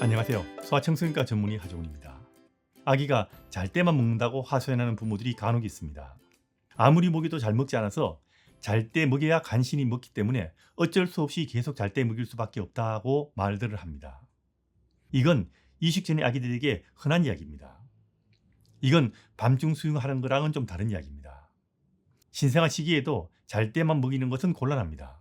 안녕하세요. 소아청소년과 전문의 하종훈입니다. 아기가 잘 때만 먹는다고 하소연하는 부모들이 간혹 있습니다. 아무리 먹여도 잘 먹지 않아서 잘 때 먹여야 간신히 먹기 때문에 어쩔 수 없이 계속 잘 때 먹일 수밖에 없다고 말들을 합니다. 이건 이식 전의 아기들에게 흔한 이야기입니다. 이건 밤중 수유하는 거랑은 좀 다른 이야기입니다. 신생아 시기에도 잘 때만 먹이는 것은 곤란합니다.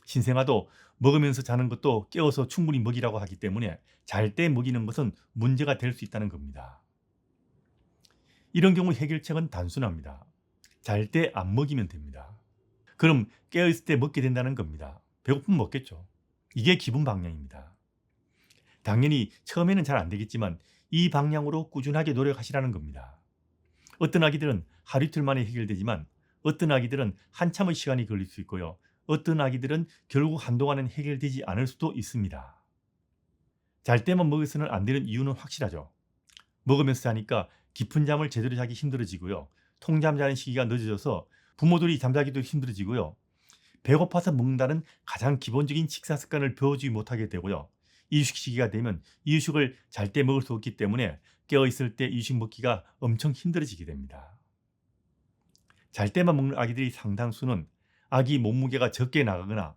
신생아도 먹으면서 자는 것도 깨워서 충분히 먹이라고 하기 때문에 잘 때 먹이는 것은 문제가 될 수 있다는 겁니다. 이런 경우 해결책은 단순합니다. 잘 때 안 먹이면 됩니다. 그럼 깨어있을 때 먹게 된다는 겁니다. 배고프면 먹겠죠. 이게 기본 방향입니다. 당연히 처음에는 잘 안 되겠지만 이 방향으로 꾸준하게 노력하시라는 겁니다. 어떤 아기들은 하루 이틀 만에 해결되지만 어떤 아기들은 한참의 시간이 걸릴 수 있고요. 어떤 아기들은 결국 한동안은 해결되지 않을 수도 있습니다. 잘 때만 먹여서는 안 되는 이유는 확실하죠. 먹으면서 자니까 깊은 잠을 제대로 자기 힘들어지고요. 통잠 자는 시기가 늦어져서 부모들이 잠자기도 힘들어지고요. 배고파서 먹는다는 가장 기본적인 식사 습관을 배우지 못하게 되고요. 이유식 시기가 되면 이유식을 잘 때 먹을 수 없기 때문에 깨어있을 때 이유식 먹기가 엄청 힘들어지게 됩니다. 잘 때만 먹는 아기들이 상당수는 아기 몸무게가 적게 나가거나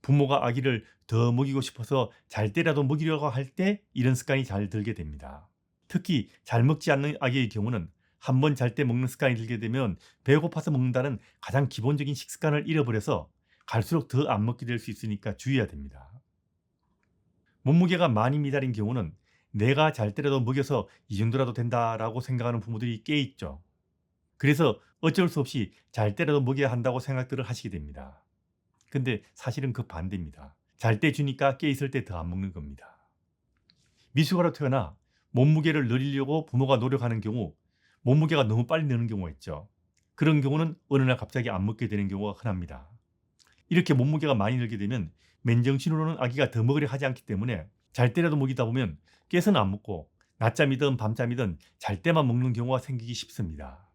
부모가 아기를 더 먹이고 싶어서 잘 때라도 먹이려고 할 때 이런 습관이 잘 들게 됩니다. 특히 잘 먹지 않는 아기의 경우는 한번 잘 때 먹는 습관이 들게 되면 배고파서 먹는다는 가장 기본적인 식습관을 잃어버려서 갈수록 더 안 먹게 될 수 있으니까 주의해야 됩니다. 몸무게가 많이 미달인 경우는 내가 잘 때라도 먹여서 이 정도라도 된다라고 생각하는 부모들이 꽤 있죠. 그래서 어쩔 수 없이 잘 때라도 먹여야 한다고 생각들을 하시게 됩니다. 근데 사실은 그 반대입니다. 잘 때 주니까 깨 있을 때 더 안 먹는 겁니다. 미숙아로 태어나 몸무게를 늘리려고 부모가 노력하는 경우 몸무게가 너무 빨리 느는 경우가 있죠. 그런 경우는 어느 날 갑자기 안 먹게 되는 경우가 흔합니다. 이렇게 몸무게가 많이 늘게 되면 맨정신으로는 아기가 더 먹으려 하지 않기 때문에 잘 때라도 먹이다 보면 깨서는 안 먹고 낮잠이든 밤잠이든 잘 때만 먹는 경우가 생기기 쉽습니다.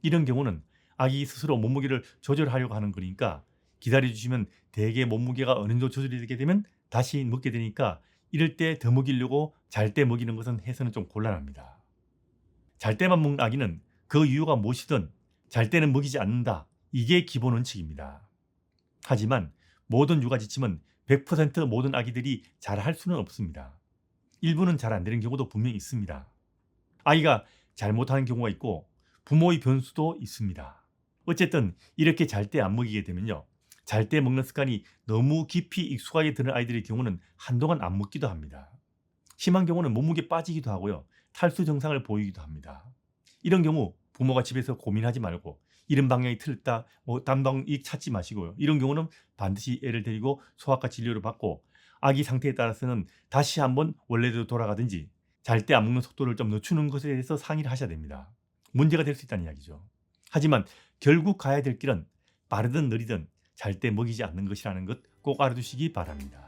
이런 경우는 아기 스스로 몸무게를 조절하려고 하는 거니까 기다려주시면 대개 몸무게가 어느 정도 조절이 되게 되면 다시 먹게 되니까 이럴 때 더 먹이려고 잘 때 먹이는 것은 해서는 좀 곤란합니다. 잘 때만 먹는 아기는 그 이유가 무엇이든 잘 때는 먹이지 않는다. 이게 기본 원칙입니다. 하지만 모든 육아지침은 100% 모든 아기들이 잘 할 수는 없습니다. 일부는 잘 안 되는 경우도 분명히 있습니다. 아이가 잘못하는 경우가 있고 부모의 변수도 있습니다. 어쨌든 이렇게 잘 때 안 먹이게 되면요. 잘 때 먹는 습관이 너무 깊이 익숙하게 드는 아이들의 경우는 한동안 안 먹기도 합니다. 심한 경우는 몸무게 빠지기도 하고요. 탈수 증상을 보이기도 합니다. 이런 경우 부모가 집에서 고민하지 말고 이런 방향이 틀렸다, 담방이 찾지 마시고요. 이런 경우는 반드시 애를 데리고 소아과 진료를 받고 아기 상태에 따라서는 다시 한번 원래대로 돌아가든지 잘 때 안 먹는 속도를 좀 늦추는 것에 대해서 상의를 하셔야 됩니다. 문제가 될 수 있다는 이야기죠. 하지만 결국 가야 될 길은 빠르든 느리든 잘 때 먹이지 않는 것이라는 것 꼭 알아두시기 바랍니다.